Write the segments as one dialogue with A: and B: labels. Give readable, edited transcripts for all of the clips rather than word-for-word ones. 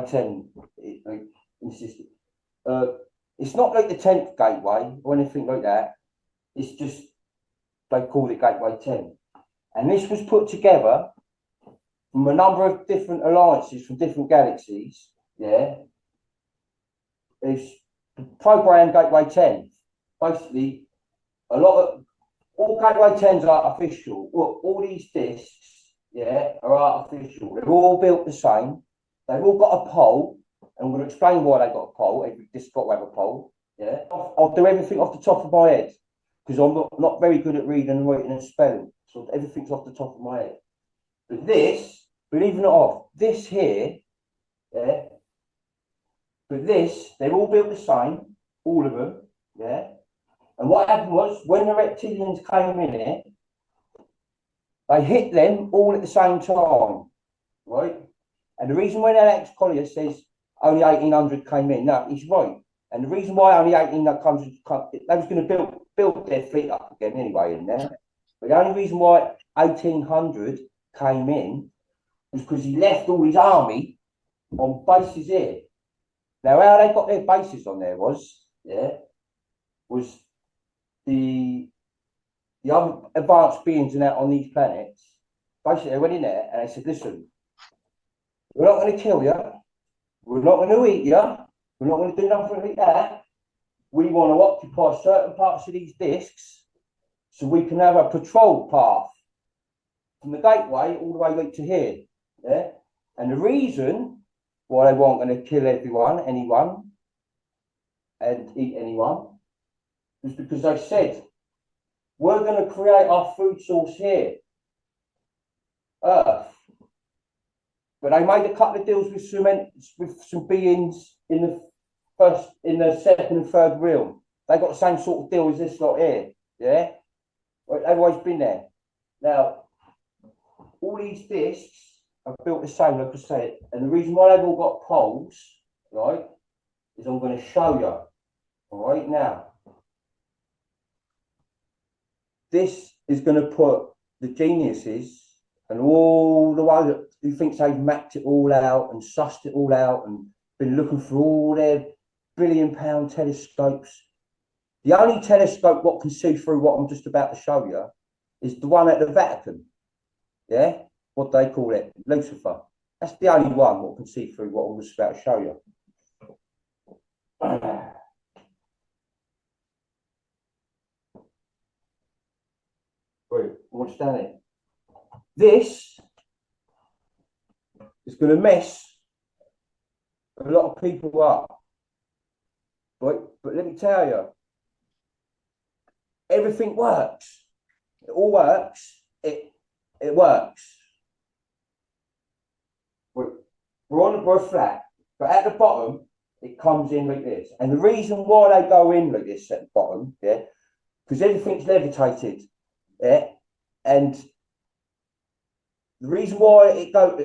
A: Gateway 10 insisted. It's not like the 10th gateway or anything like that. It's just they called it Gateway 10. And this was put together from a number of different alliances from different galaxies. Yeah. It's program Gateway 10. Basically, a lot of all Gateway 10s are artificial. All these discs, yeah, are artificial. They're all built the same. They've all got a pole. And I'm going to explain why they got a pole. Every disc got to have a pole. Yeah. I'll do everything off the top of my head because I'm not very good at reading and writing and spelling. So everything's off the top of my head. But this, believe it or not, this here, yeah. But this, they're all built the same, all of them, yeah. And what happened was, when the reptilians came in here, they hit them all at the same time, right? And the reason why Alex Collier says only 1,800 came in, no, he's right. And the reason why only 1,800 they was going to build their fleet up again anyway in there. But the only reason why 1,800 came in was because he left all his army on bases here. Now, how they got their bases on there was the other advanced beings and that on these planets. Basically, they went in there and they said, listen, we're not going to kill you. We're not going to eat you. We're not going to do nothing like that. We want to occupy certain parts of these discs so we can have a patrol path from the gateway all the way right to here. Yeah. And the reason why they weren't going to kill anyone, and eat anyone, is because they said, we're going to create our food source here, Earth. But they made a couple of deals with some beings in the second and third realm. They got the same sort of deal as this lot here. Yeah, they've always been there. Now, all these discs are built the same, like I said, and the reason why they've all got poles, right, is I'm going to show you. All right, now, this is going to put the geniuses and all the ones who thinks they've mapped it all out and sussed it all out and been looking for all their billion-pound telescopes. The only telescope what can see through what I'm just about to show you is the one at the Vatican. Yeah, what they call it, Lucifer. That's the only one what can see through what I'm just about to show you. Right, understand it? This is going to mess a lot of people up. Right? But let me tell you, everything works. It all works. It works. We're flat, but at the bottom, it comes in like this. And the reason why they go in like this at the bottom, yeah, because everything's levitated, yeah, and the reason why it's like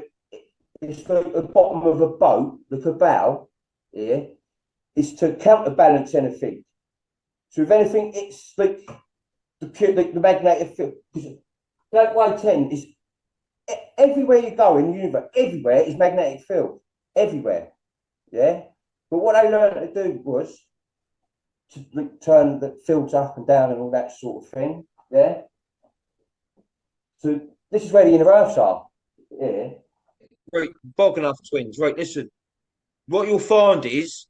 A: the bottom of a boat, like a bow, yeah, is to counterbalance anything. So if anything, it's like the magnetic field. Gateway 10 is everywhere you go in the universe, everywhere is magnetic field. Everywhere. Yeah. But what they learned to do was to turn the fields up and down and all that sort of thing. Yeah. So this is where the inner Earths are. Yeah.
B: Right, Boganoff twins. Right, listen. What you'll find is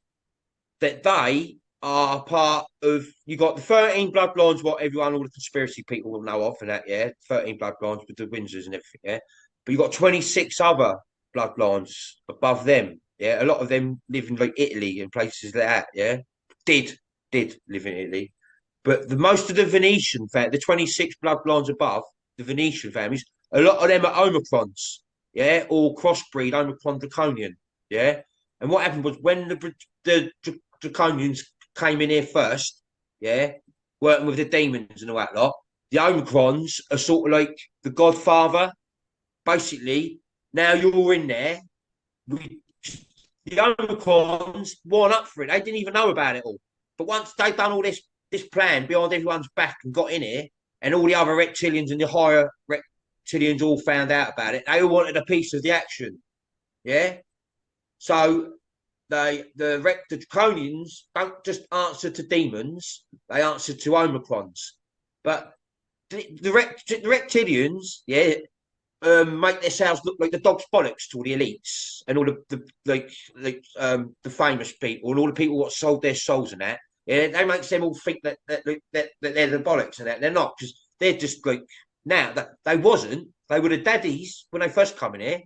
B: that they are part of. You got the 13 bloodlines, what everyone, all the conspiracy people will know of, and that, yeah, 13 bloodlines with the Windsors and everything, yeah. But you got 26 other bloodlines above them, yeah. A lot of them live in like Italy and places like that, yeah. Did live in Italy, but the most of the Venetian family, the 26 bloodlines above the Venetian families, a lot of them are Omicrons, yeah, or crossbreed Omicron Draconian, yeah. And what happened was when the Draconians came in here first, yeah, working with the demons and all that lot, the Omicrons are sort of like the Godfather. Basically, now you're in there. The Omicrons weren't up for it. They didn't even know about it all. But once they've done all this plan behind everyone's back and got in here, and all the other reptilians and the higher reptilians all found out about it, they all wanted a piece of the action. Yeah. So the Draconians don't just answer to demons; they answer to Omicrons. But the reptilians, yeah, make themselves look like the dog's bollocks to all the elites and all the famous people and all the people that sold their souls and that. Yeah, they make them all think that they're the bollocks and that. They're not, because they're just like now that they wasn't. They were the daddies when they first come in here.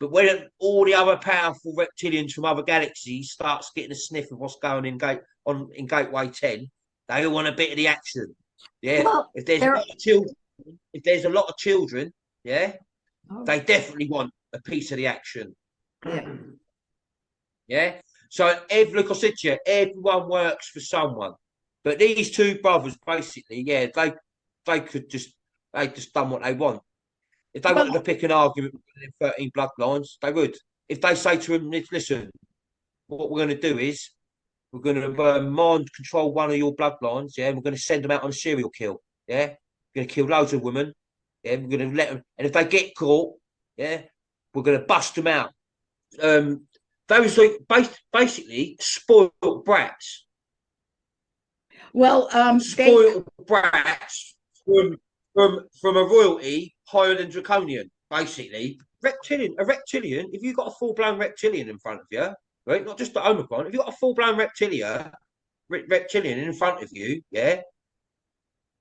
B: But when all the other powerful reptilians from other galaxies starts getting a sniff of what's going in Gateway 10, they all want a bit of the action. Yeah.
C: Well,
B: If there's a lot of children, yeah, they definitely want a piece of the action.
C: Yeah.
B: Yeah. So like I said to you, everyone works for someone. But these two brothers, basically, yeah, they just done what they want. If they wanted to pick an argument with 13 bloodlines, they would. If they say to him, listen, what we're going to do is we're going to mind control one of your bloodlines, yeah, and we're going to send them out on a serial kill, yeah. We're going to kill loads of women, yeah. We're going to let them, and if they get caught, yeah, we're going to bust them out. Those like basically spoiled brats.
C: Well,
B: spoiled brats from a royalty higher than Draconian, basically. A reptilian, if you've got a full-blown reptilian in front of you, right, not just the Omicron, if you've got a full-blown reptilian in front of you, yeah,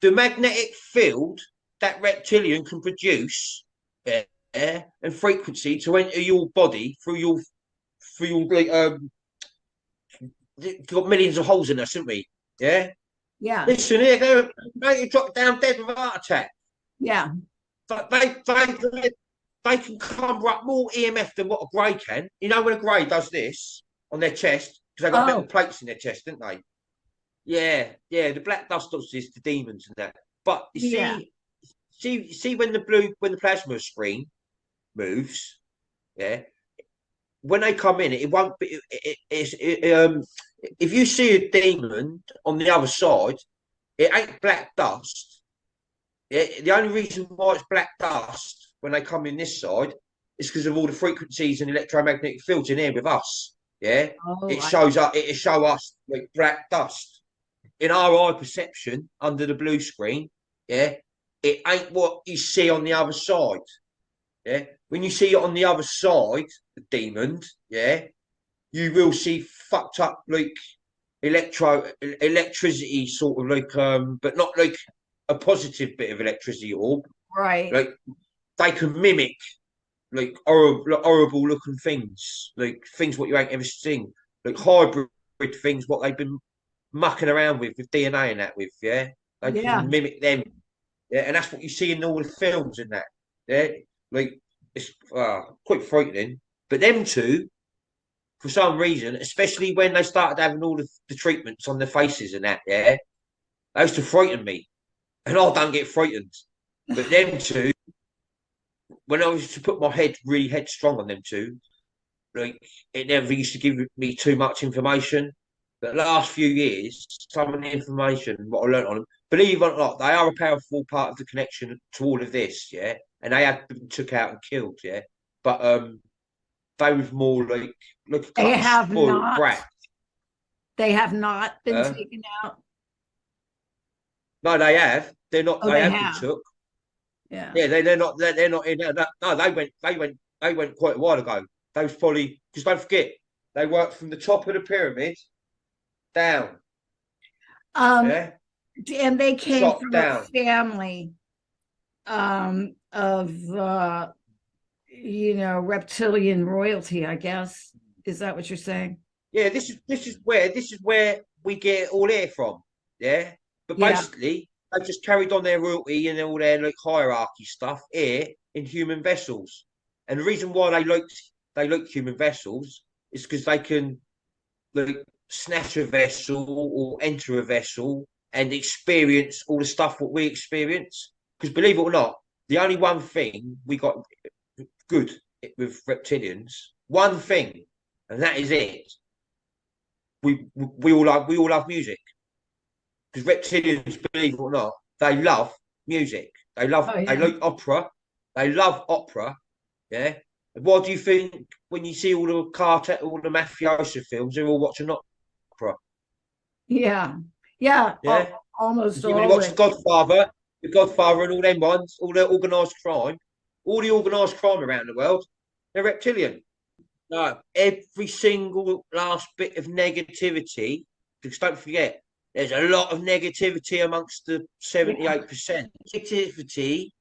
B: the magnetic field that reptilian can produce, yeah, and frequency to enter your body through your like, got millions of holes in us, haven't we? Yeah.
C: Yeah.
B: Listen here, they drop down dead with a heart attack.
C: Yeah.
B: But they can cover up more EMF than what a grey can. You know when a grey does this on their chest, because they've got metal plates in their chest, didn't they? Yeah, yeah. The black dust does this to demons and that. But you see when the plasma screen moves, yeah. When they come in, it won't be. If you see a demon on the other side, it ain't black dust. Yeah, the only reason why it's black dust when they come in this side is because of all the frequencies and electromagnetic fields in here with us. Yeah, it shows up. It show us like black dust in our eye perception under the blue screen. Yeah, it ain't what you see on the other side. Yeah, when you see it on the other side, the demons, yeah, you will see fucked up like electricity sort of like but not like a positive bit of electricity orb.
C: Right.
B: Like they can mimic like horrible looking things, like things what you ain't ever seen, like hybrid things what they've been mucking around with DNA and that with, yeah. They can mimic them. Yeah, and that's what you see in all the films and that. Yeah. Like it's quite frightening. But them two, for some reason, especially when they started having all the treatments on their faces and that, yeah, they used to frighten me. And I don't get frightened. But them two, when I used to put my head really headstrong on them two, like it never used to give me too much information. But the last few years, some of the information, what I learned on them, believe it or not, they are a powerful part of the connection to all of this, yeah. And they had been took out and killed, yeah. But they was more like
C: they have not.
B: Brat.
C: They have not been taken out.
B: No, they have. They're not.
C: Oh,
B: they
C: have
B: been took.
C: Yeah.
B: Yeah, they're not. They're not in there. No, they went quite a while ago. They was probably, because don't forget, they worked from the top of the pyramid down.
C: Yeah. And they came
B: Shot
C: from
B: down.
C: a family of reptilian royalty, I guess. Is that what you're saying?
B: Yeah, this is where we get it all here from. Yeah. But basically they just carried on their royalty and all their like hierarchy stuff here in human vessels. And the reason why they like human vessels is because they can like snatch a vessel or enter a vessel and experience all the stuff what we experience. Because believe it or not, the only one thing we got good with reptilians, one thing, and that is it. We all love music. Because reptilians, believe it or not, they love music. They like opera. They love opera. Yeah. What do you think when you see all the cartel, all the mafioso films? They're all watching opera.
C: Yeah. Yeah.
B: Yeah. You
C: Almost
B: see, when you watch
C: always.
B: The Godfather, and all them ones, all the organised crime around the world, they're reptilian. No, every single last bit of negativity. Because don't forget, there's a lot of negativity amongst the 78%. Negativity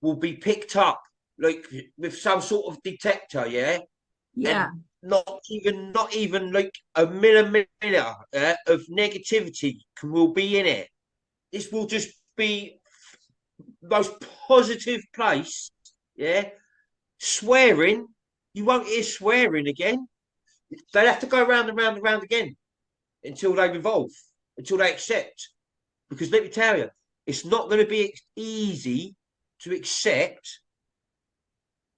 B: will be picked up like with some sort of detector, yeah,
C: Yeah.
B: and not even like a millimeter of negativity will be in it. This will just be the most positive place, yeah. Swearing, you won't hear swearing again. They have to go round and round and round again until they revolve, until they accept. Because let me tell you, it's not going to be easy to accept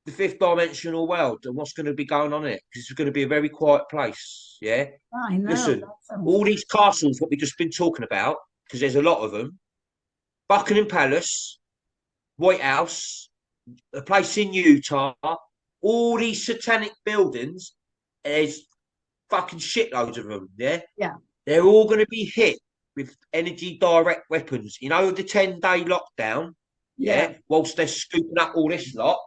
B: the fifth dimensional world and what's going to be going on in it, because it's going to be a very quiet place. Yeah.
C: I know.
B: Listen,
C: That sounds-
B: all these castles, what we've just been talking about, because there's a lot of them. Buckingham Palace, White House, a place in Utah, all these satanic buildings, there's fucking shitloads of them. Yeah.
C: Yeah.
B: They're all going to be hit with energy direct weapons. You know, the 10-day lockdown. Yeah. Whilst they're scooping up all this lot.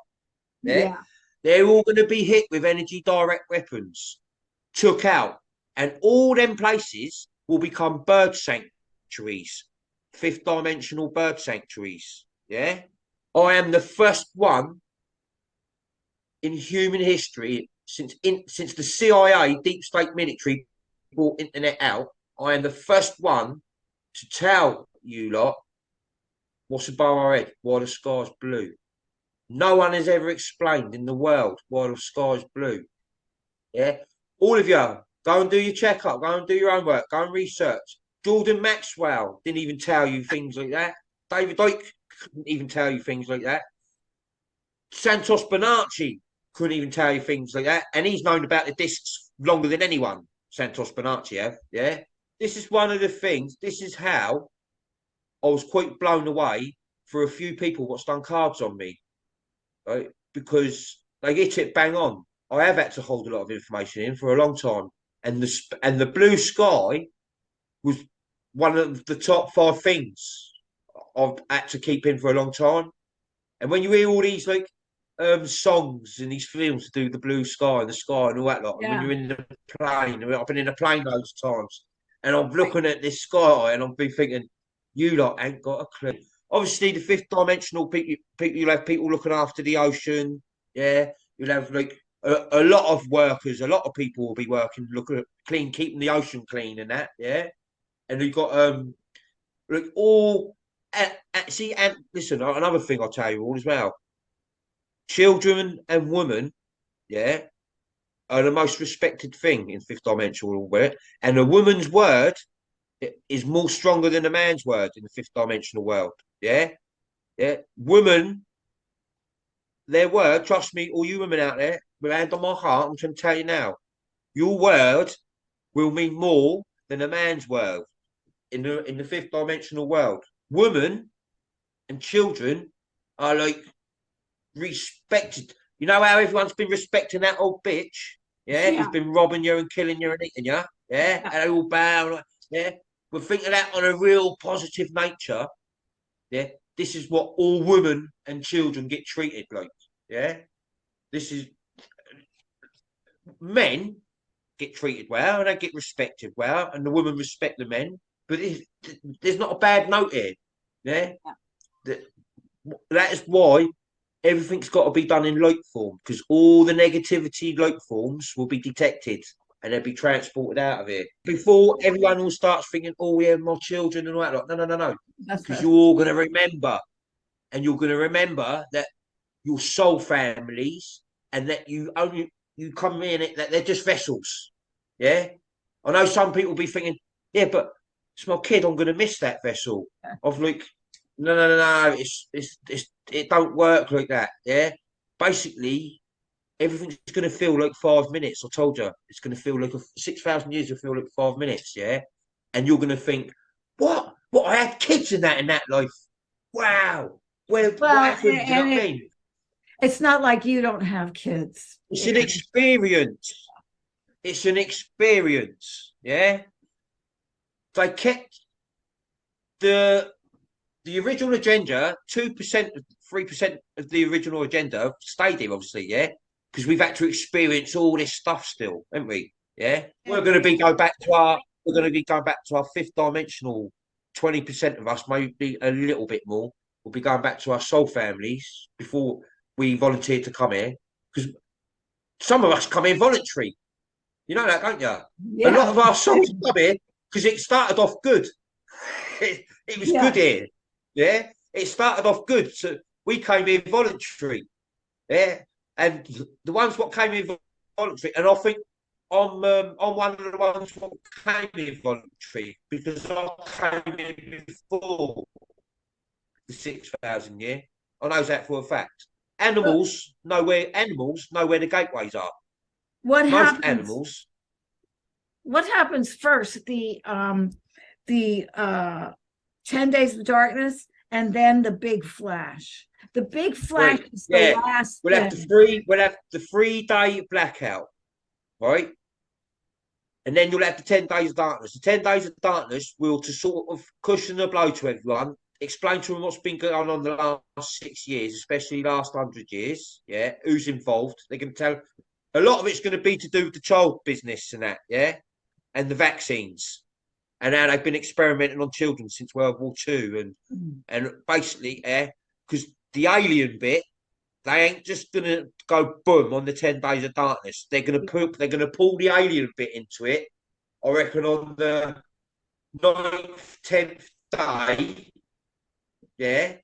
B: Yeah. They're all going to be hit with energy direct weapons, took out, and all them places will become bird sanctuaries, fifth dimensional bird sanctuaries. Yeah. I am the first one in human history since the CIA, deep state military, brought internet out. I am the first one to tell you lot what's above our head, why the sky's blue. No one has ever explained in the world why the sky's blue. Yeah, all of you, go and do your checkup, go and do your homework, go and research. Jordan Maxwell didn't even tell you things like that. David Icke couldn't even tell you things like that. Santos Bonacci couldn't even tell you things like that, and he's known about the discs longer than anyone. Santos Bonacci have. Yeah, this is one of the things. This is how I was quite blown away for a few people what's done cards on me, right? Because they hit it bang on. I have had to hold a lot of information in for a long time, and the blue sky was one of the top 5 things I've had to keep in for a long time. And when you hear all these like songs and these films to do the blue sky and the sky and all that lot, and when you're in the plane, I've been in a plane loads of times, and I'm looking at this sky and I'm been thinking, you lot ain't got a clue. Obviously, the fifth dimensional people, you'll have people looking after the ocean. Yeah, you'll have like a lot of workers, a lot of people will be working, looking at clean, keeping the ocean clean and that. Yeah, and you've got like all. See, and listen, another thing I'll tell you all as well. Children and women, yeah, are the most respected thing in fifth dimensional world, and a woman's word is more stronger than a man's word in the fifth dimensional world. Yeah, yeah. Women, their word, trust me, all you women out there, with hand on my heart, I'm trying to tell you now, your word will mean more than a man's word in the fifth dimensional world. Women and children are like respected. You know how everyone's been respecting that old bitch? Yeah, who's been robbing you and killing you and eating you? Yeah, and they all bow. Yeah, we're thinking that on a real positive nature. Yeah, this is what all women and children get treated like. Yeah, this is men get treated well and they get respected well, and the women respect the men. But there's not a bad note here. Yeah, that is why everything's got to be done in light form, because all the negativity light forms will be detected and they'll be transported out of here before everyone will start thinking, oh yeah, my children and all that. No. Because you're all going to remember, and you're going to remember that your soul families, and that you come in it, that they're just vessels. Yeah, I know some people will be thinking, yeah, but it's my kid, I'm going to miss that vessel. Of like, no, it don't work like that. Yeah, basically everything's going to feel like 5 minutes. I told you, it's going to feel like 6,000 years will feel like 5 minutes. Yeah, and you're going to think, what I had kids in that life. Wow, what happened? Do you know what I mean?
C: It's not like you don't have kids.
B: It's an experience. It's an experience. Yeah. They kept the original agenda, 2%, 3% of the original agenda stayed here, obviously, yeah. Because we've had to experience all this stuff still, haven't we? Yeah. We're going to be going back to our fifth dimensional. 20% of us, maybe a little bit more, will be going back to our soul families before we volunteer to come here. Because some of us come here voluntary. You know that, don't you? A lot of our souls come here because it started off good. It was good here. Yeah. It started off good. So we came here voluntary. Yeah. And the ones what came here voluntary, and I think I'm one of the ones what came here voluntary because I came here before the 6,000 year. I know that for a fact. Animals know where the gateways are.
C: What
B: Most
C: happens?
B: animals.
C: What happens first? The 10 days of darkness, and then the big flash. The big flash is the last.
B: We'll have the 3-day blackout, right? And then you'll have the 10 days of darkness. The 10 days of darkness will, to sort of cushion the blow to everyone, explain to them what's been going on the last 6 years, especially last 100 years. Yeah, who's involved? They can tell. A lot of it's going to be to do with the child business and that, yeah, and the vaccines, and how they've been experimenting on children since World War II, and basically, because the alien bit, they ain't just gonna go boom on the 10 days of darkness. They're gonna pull the alien bit into it. I reckon on the 9th, 10th day, yeah.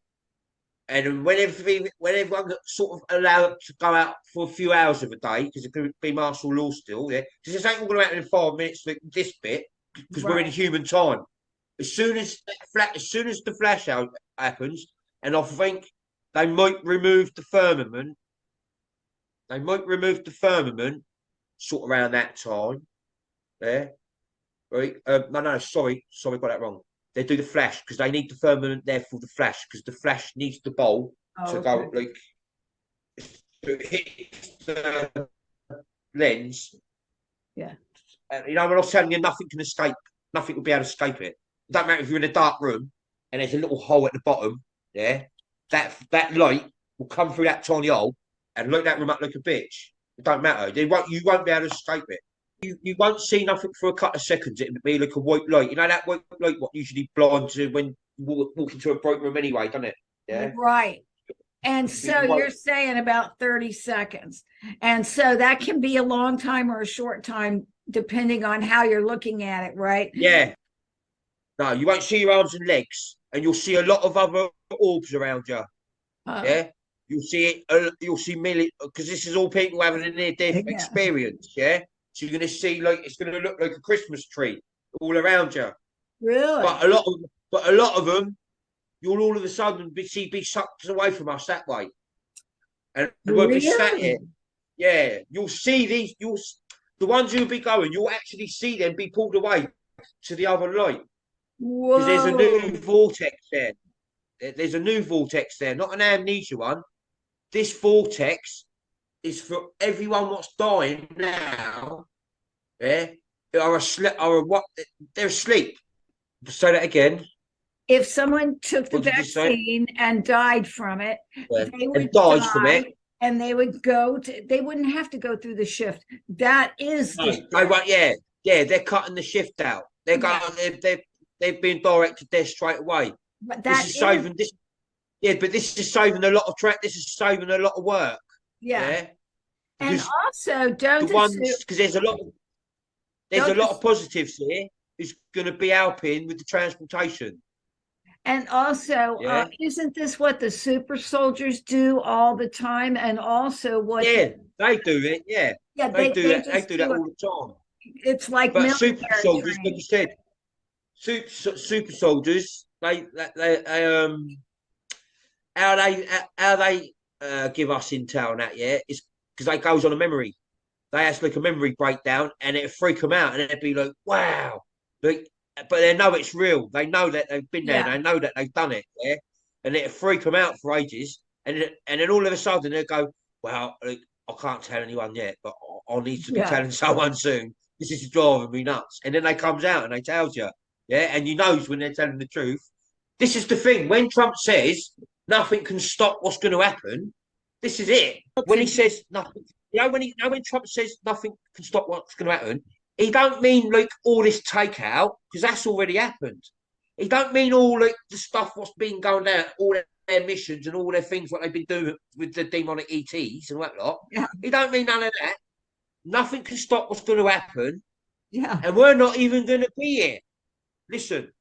B: And when everyone got sort of allowed to go out for a few hours of a day, because it could be martial law still, yeah. Because this ain't all going to happen in 5 minutes. Like this bit, because we're in human time. As soon as the flash out happens, and I think they might remove the firmament. They might remove the firmament sort of around that time. Yeah. Right. No, sorry, got that wrong. They do the flash because they need the firmament there for the flash because the flash needs the bowl to go like to hit the lens.
C: Yeah.
B: You know, when I was telling you, nothing can escape. Nothing will be able to escape it. It don't matter if you're in a dark room and there's a little hole at the bottom. Yeah. That light will come through that tiny hole and light that room up like a bitch. It don't matter. You won't be able to escape it. You won't see nothing for a couple of seconds. It'll be like a white light. You know that white light what usually blinds you when you walk into a bright room anyway, doesn't it? Yeah.
C: Right. And so you're saying about 30 seconds. And so that can be a long time or a short time, depending on how you're looking at it, right?
B: Yeah. No, you won't see your arms and legs, and you'll see a lot of other orbs around you. Yeah. You'll see it. You'll see millions because this is all people having a near-death experience. Yeah. So you're going to see it's going to look like a Christmas tree all around you.
C: Really?
B: But a lot of them, you'll all of a sudden be sucked away from us that way, and we'll be sat here. Yeah, you'll see these. The ones who'll be going. You'll actually see them be pulled away to the other light because there's a new vortex there. There's a new vortex there, not an amnesia one. This vortex is for everyone what's dying now. Yeah, they're asleep. Say that again.
C: If someone took the vaccine and died from it, they would
B: die from it,
C: and they would they wouldn't have to go through the shift. That is
B: they're cutting the shift out. They're going. They've been directed there straight away.
C: But
B: this is saving this. Yeah, but this is saving a lot of This is saving a lot of work.
C: Yeah. And also, don't
B: because there's a lot of positives here. Is going to be helping with the transportation.
C: And also, isn't this what the super soldiers do all the time? And also, what?
B: Yeah, they do it. Yeah, they do that. They do that all the time.
C: It's like,
B: but super soldiers, like you said, super soldiers. How they give us intel on that? Yeah, it's because they goes on a memory. They have like a memory breakdown, and it freak them out, and it'd be like, wow, like. But they know it's real. They know that they've been there. Yeah. They know that they've done it. Yeah, and it'll freak them out for ages. and then all of a sudden they go, well, look, I can't tell anyone yet, but I'll need to be
C: Yeah.
B: telling someone soon. This is driving me nuts. And then they comes out and they tells you, yeah, and you knows when they're telling the truth. This is the thing. When Trump says nothing can stop what's going to happen, this is it. When he says nothing, when Trump says nothing can stop what's going to happen, he don't mean like all this takeout because that's already happened. He don't mean all like the stuff what's been going down, all their missions and all their things what they've been doing with the demonic ETs and whatnot.
C: Yeah.
B: He don't mean none of that. Nothing can stop what's going to happen,
C: Yeah.
B: and we're not even going to be here. Listen.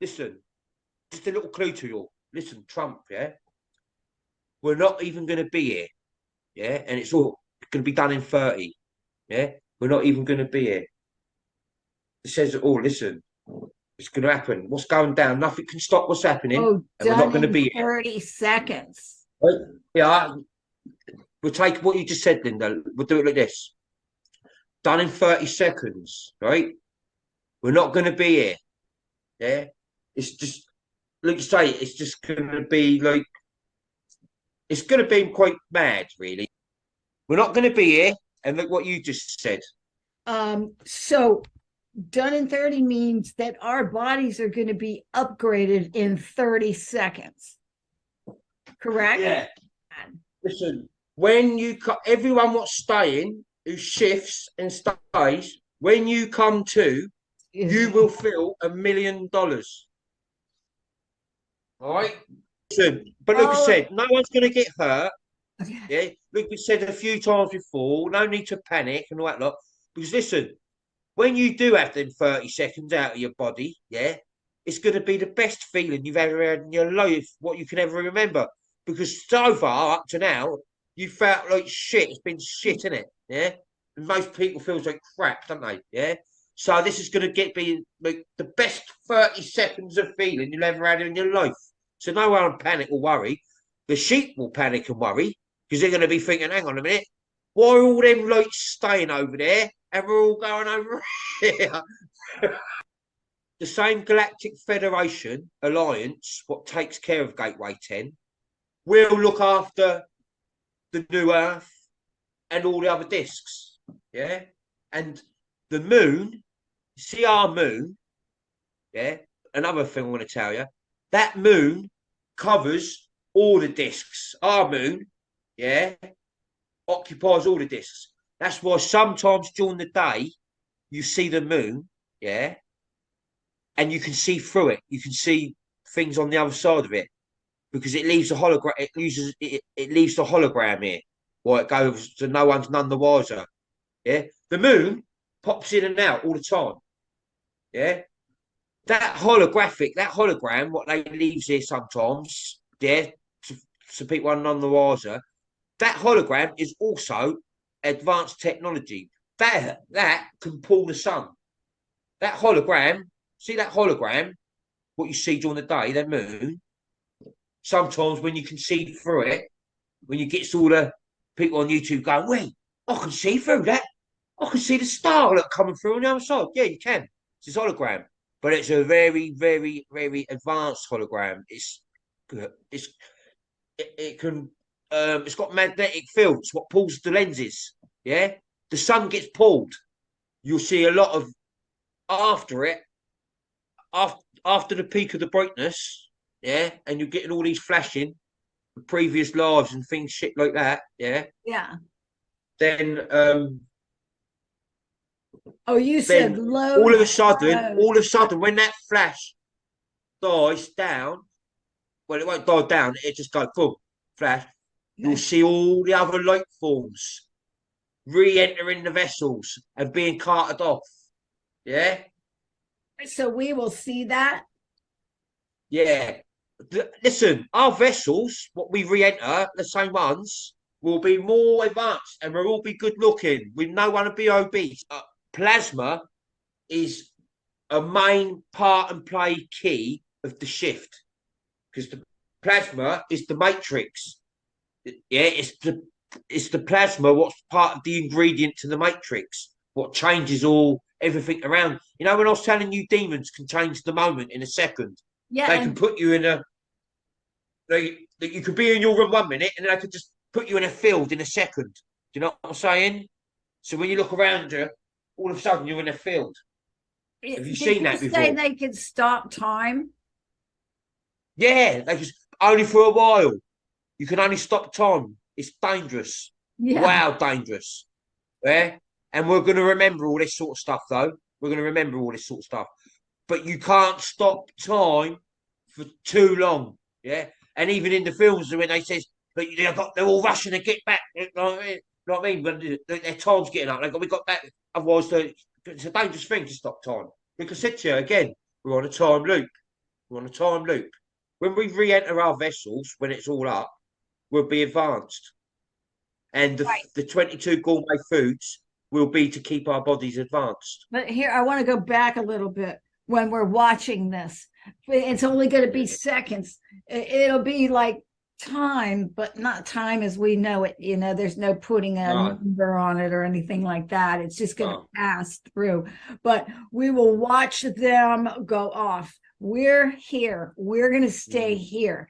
B: Just a little clue to you all. Listen, Trump, yeah? We're not even going to be here, yeah? And it's all going to be done in 30, yeah? We're not even going to be here. It says it all. Listen, it's going to happen. What's going down? Nothing can stop what's happening.
C: Oh,
B: and we're not going to
C: done
B: be
C: in
B: here.
C: 30 seconds.
B: Right? Yeah, we'll take what you just said, Linda. We'll do it like this. Done in 30 seconds, right? We're not going to be here, yeah? It's just, like you say, it's just going to be like, it's going to be quite mad, really. We're not going to be here. And look what you just said.
C: So done in 30 means that our bodies are going to be upgraded in 30 seconds. Correct?
B: Yeah. Listen, when you everyone what's staying who shifts and stays, when you come to, you will feel $1 million. All right. Listen, but like I said, no one's going to get hurt.
C: Okay.
B: Yeah, like we said a few times before, no need to panic and all that lot. Because listen, when you do have them 30 seconds out of your body, yeah, it's going to be the best feeling you've ever had in your life, what you can ever remember. Because so far, up to now, you felt like shit. It's been shit, isn't it? Yeah. And most people feel like crap, don't they? Yeah. So this is going to be like the best 30 seconds of feeling you've ever had in your life. So no one will panic or worry. The sheep will panic and worry because they're going to be thinking, hang on a minute, why are all them lights staying over there and we're all going over here? The same Galactic Federation Alliance, what takes care of Gateway 10, will look after the New Earth and all the other discs. Yeah. And the moon, see our moon, yeah, another thing I want to tell you, that moon covers all the discs. Our moon, yeah, occupies all the discs. That's why sometimes during the day you see the moon, yeah, and you can see through it. You can see things on the other side of it because it leaves a hologram. It leaves the hologram here, or it goes to no one's none the wiser. Yeah, the moon pops in and out all the time. Yeah, that hologram, what they leaves here sometimes, yeah, so people are none the wiser. That hologram is also advanced technology. That can pull the sun. That hologram, see that hologram, what you see during the day, the moon, sometimes when you can see through it, when you get all the people on YouTube going, wait, I can see through that. I can see the star look coming through on the other side. Yeah, you can. It's a hologram. But it's a very, very, very advanced hologram. It can it's got magnetic fields, what pulls the lenses. Yeah, the sun gets pulled. You'll see a lot of after it, after the peak of the brightness. Yeah, and you're getting all these flashing, the previous lives and things, shit like that. Yeah,
C: Yeah.
B: Then
C: Oh, you said
B: then
C: low.
B: all of a sudden, when that flash dies down, well, it won't die down. It just goes boom, flash. You'll see all the other light forms re-entering the vessels and being carted off. Yeah,
C: So we will see that.
B: yeah. Listen, our vessels, what we re-enter, the same ones, will be more advanced and we'll all be good looking. We no one will be obese. Plasma is a main part and play key of the shift because the plasma is the matrix. Yeah, it's the plasma what's part of the ingredient to the matrix, what changes everything around. You know, when I was telling you demons can change the moment in a second,
C: Yeah.
B: they can put you in a that you could be in your room 1 minute and then they could just put you in a field in a second. Do you know what I'm saying? So when you look around you, all of a sudden you're in a field. Have you seen that before?
C: Say they could stop time?
B: Yeah, they just only for a while. You can only stop time. It's dangerous.
C: Yeah.
B: Wow, dangerous. Yeah. And we're going to remember all this sort of stuff, though. We're going to remember all this sort of stuff. But you can't stop time for too long. Yeah. And even in the films, when they says, but they're all rushing to get back. You know what I mean? But their time's getting up. We got back. Otherwise, it's a dangerous thing to stop time. Because I said to you again, we're on a time loop. We're on a time loop. When we re-enter our vessels, when it's all up, we'll be advanced. And the 22 gourmet foods will be to keep our bodies advanced.
C: But here, I want to go back a little bit. When we're watching this, it's only going to be seconds. It'll be like time, but not time as we know it. You know, there's no putting a number on it or anything like that. It's just going to pass through. But we will watch them go off. We're here. We're going to stay here.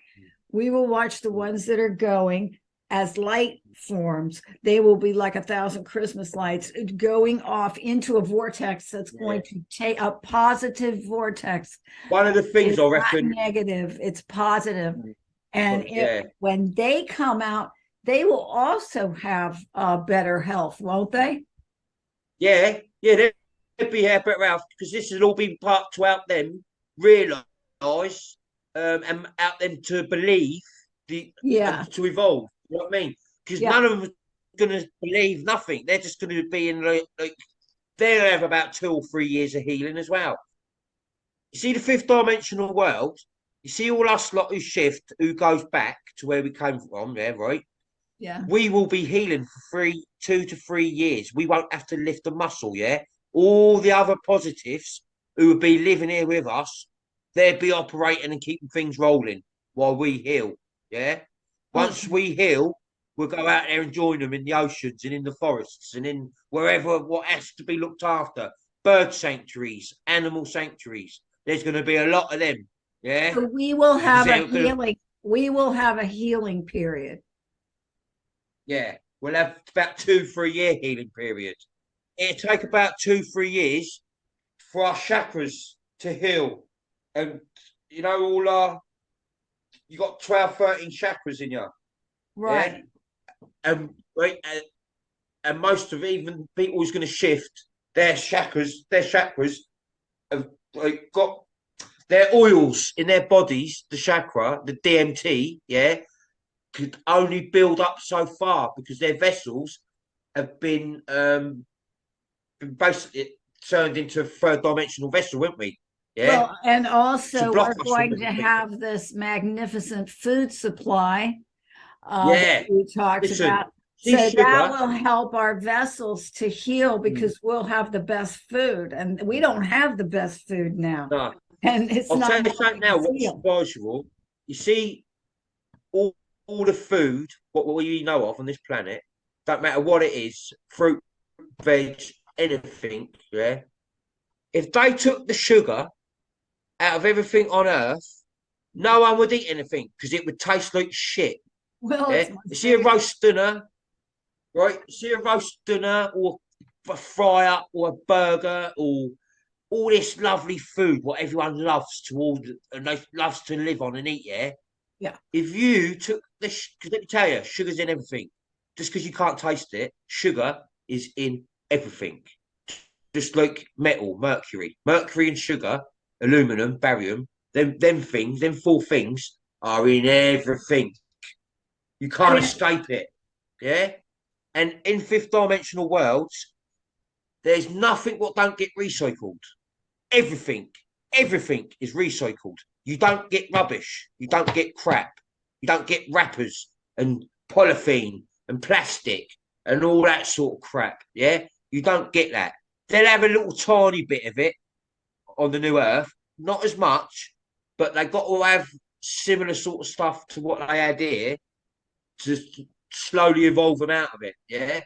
C: We will watch the ones that are going as light forms. They will be like 1,000 Christmas lights going off into a vortex that's going to take a positive vortex.
B: One of the things I reckon,
C: not negative, it's positive. And when they come out, they will also have better health, won't they?
B: Yeah, they'll be better health because this will all be part to help them realise and help them to believe to evolve. You know what I mean? Because none of them are going to believe nothing. They're just going to be in like they'll have about 2 or 3 years of healing as well. You see the 5th dimensional world. You see all us lot who shift, who goes back to where we came from. Yeah, right.
C: Yeah.
B: We will be healing for 2 to 3 years. We won't have to lift a muscle. Yeah. All the other positives who will be living here with us, they'll be operating and keeping things rolling while we heal. Yeah. Once we heal, we'll go out there and join them in the oceans and in the forests and in wherever what has to be looked after. Bird sanctuaries, animal sanctuaries. There's going to be a lot of them. Yeah.
C: So we will have a healing. We will have a healing period.
B: Yeah. We'll have about 2-3 year healing period. It'll take about 2-3 years for our chakras to heal. And, you know, all our... You got 12, 13 chakras in you.
C: Right.
B: Yeah? And most of even people who's going to shift, their chakras have got their oils in their bodies, the chakra, the DMT, could only build up so far because their vessels have been basically turned into a 3rd dimensional vessel, weren't we? Yeah.
C: Well, and also we're going to have this magnificent food supply that we talked about. So that will help our vessels to heal because we'll have the best food, and we don't have the best food now.
B: No.
C: And it's
B: I'll
C: not.
B: tell you something now. What's surprised you all? You see, all the food what we know of on this planet, don't matter what it is, fruit, veg, anything. Yeah. If they took the sugar out of everything on Earth, no one would eat anything because it would taste like shit.
C: Well,
B: you see a roast dinner, right? You see a roast dinner or a fry up or a burger or all this lovely food, what everyone loves to order and they loves to live on and eat. Yeah. If you took this, because let me tell you, sugar's in everything. Just because you can't taste it, sugar is in everything. Just like metal, mercury and sugar. Aluminum, barium, them 4 things are in everything. You can't escape it. Yeah. And in 5th dimensional worlds, there's nothing what don't get recycled. Everything is recycled. You don't get rubbish. You don't get crap. You don't get wrappers and polythene and plastic and all that sort of crap. Yeah. You don't get that. They'll have a little tiny bit of it on the new Earth, not as much, but they got to have similar sort of stuff to what they had here to slowly evolve them out of it. Yeah,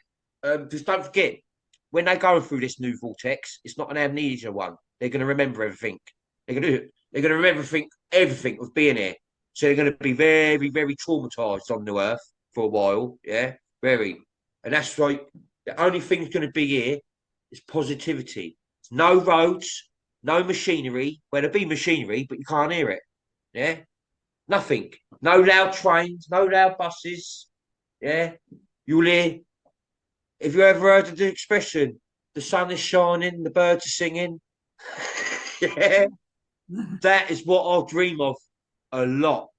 B: just don't forget when they're going through this new vortex, it's not an amnesia one. They're going to remember everything. They're going to remember everything of being here. So they're going to be very, very traumatized on the earth for a while. Yeah, very. And that's right. The only thing that's going to be here is positivity. No roads, no machinery. Well, there'll be machinery, but you can't hear it. Yeah, nothing. No loud trains, no loud buses. Yeah, you'll hear. Have you ever heard of the expression, the sun is shining, the birds are singing? Yeah, that is what I'll dream of a lot.